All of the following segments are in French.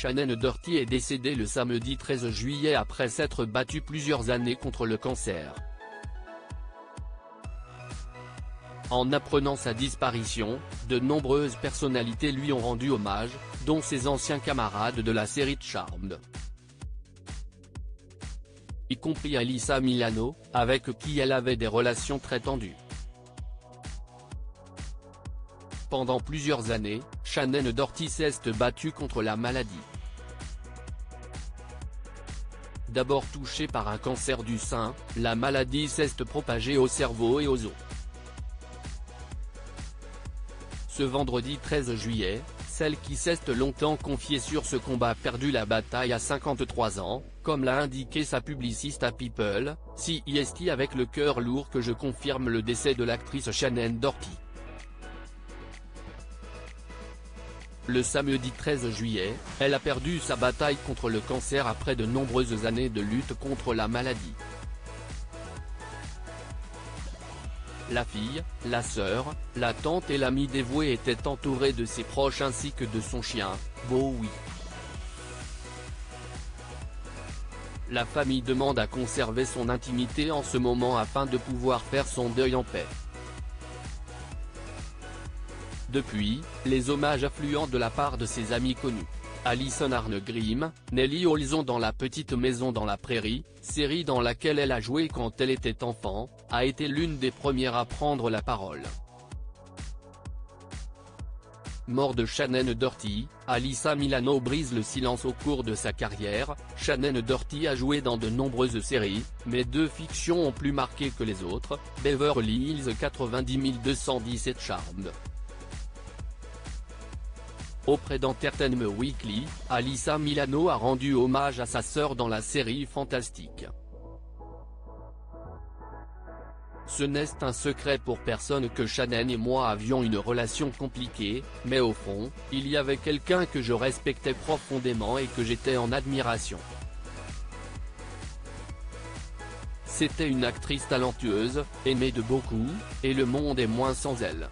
Shannon Doherty est décédée le samedi 13 juillet après s'être battue plusieurs années contre le cancer. En apprenant sa disparition, de nombreuses personnalités lui ont rendu hommage, dont ses anciens camarades de la série Charmed, y compris Alyssa Milano, avec qui elle avait des relations très tendues. Pendant plusieurs années, Shannon Doherty s'est battue contre la maladie. D'abord touchée par un cancer du sein, la maladie s'est propagée au cerveau et aux os. Ce vendredi 13 juillet, celle qui s'est longtemps confiée sur ce combat a perdu la bataille à 53 ans, comme l'a indiqué sa publiciste à People, CEST avec le cœur lourd que je confirme le décès de l'actrice Shannon Doherty. Le samedi 13 juillet, elle a perdu sa bataille contre le cancer après de nombreuses années de lutte contre la maladie. La fille, la sœur, la tante et l'amie dévouée étaient entourés de ses proches ainsi que de son chien, Bowie. La famille demande à conserver son intimité en ce moment afin de pouvoir faire son deuil en paix. Depuis, les hommages affluent de la part de ses amis connus. Alison Arngrim, Nellie Olson dans La Petite Maison dans la Prairie, série dans laquelle elle a joué quand elle était enfant, a été l'une des premières à prendre la parole. Mort de Shannon Doherty, Alyssa Milano brise le silence au cours de sa carrière. Shannon Doherty a joué dans de nombreuses séries, mais deux fictions ont plus marqué que les autres, Beverly Hills 90210 et Charmed. Auprès d'Entertainment Weekly, Alyssa Milano a rendu hommage à sa sœur dans la série Fantastique. Ce n'est un secret pour personne que Shannon et moi avions une relation compliquée, mais au fond, il y avait quelqu'un que je respectais profondément et que j'étais en admiration. C'était une actrice talentueuse, aimée de beaucoup, et le monde est moins sans elle.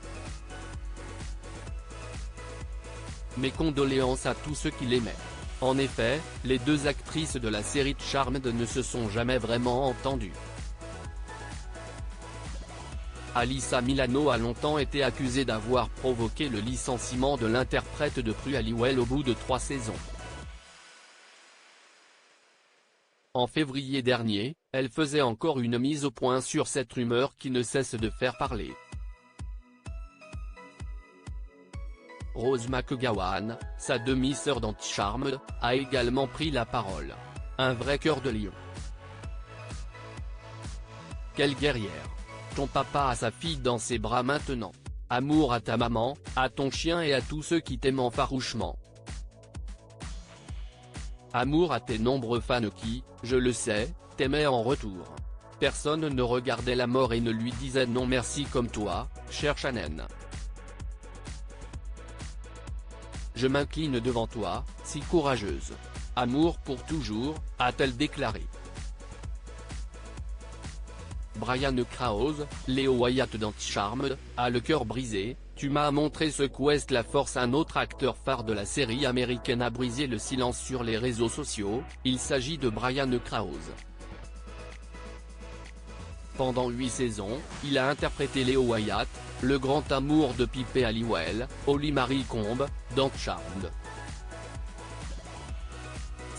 Mes condoléances à tous ceux qui l'aimaient. En effet, les deux actrices de la série Charmed ne se sont jamais vraiment entendues. Alyssa Milano a longtemps été accusée d'avoir provoqué le licenciement de l'interprète de Prue Halliwell au bout de 3 saisons. En février dernier, elle faisait encore une mise au point sur cette rumeur qui ne cesse de faire parler. Rose McGowan, sa demi-sœur dans Charmed, a également pris la parole. Un vrai cœur de lion. Quelle guerrière. Ton papa a sa fille dans ses bras maintenant. Amour à ta maman, à ton chien et à tous ceux qui t'aiment farouchement. Amour à tes nombreux fans qui, je le sais, t'aimaient en retour. Personne ne regardait la mort et ne lui disait non merci comme toi, chère Shannon. Je m'incline devant toi, si courageuse. Amour pour toujours, a-t-elle déclaré. Brian Krause, Leo Wyatt dans Charmed, a le cœur brisé. Tu m'as montré ce qu'est la force. Un autre acteur phare de la série américaine a brisé le silence sur les réseaux sociaux, il s'agit de Brian Krause. Pendant 8 saisons, il a interprété Leo Wyatt, le grand amour de Pip Halliwell, Holly Marie Combe, dans Charmed.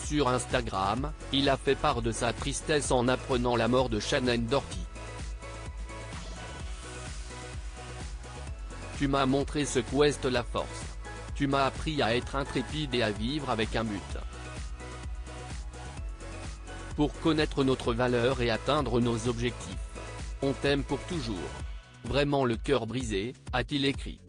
Sur Instagram, il a fait part de sa tristesse en apprenant la mort de Shannon Doherty. Tu m'as montré ce qu'est la force. Tu m'as appris à être intrépide et à vivre avec un but. Pour connaître notre valeur et atteindre nos objectifs. On t'aime pour toujours. Vraiment le cœur brisé, a-t-il écrit.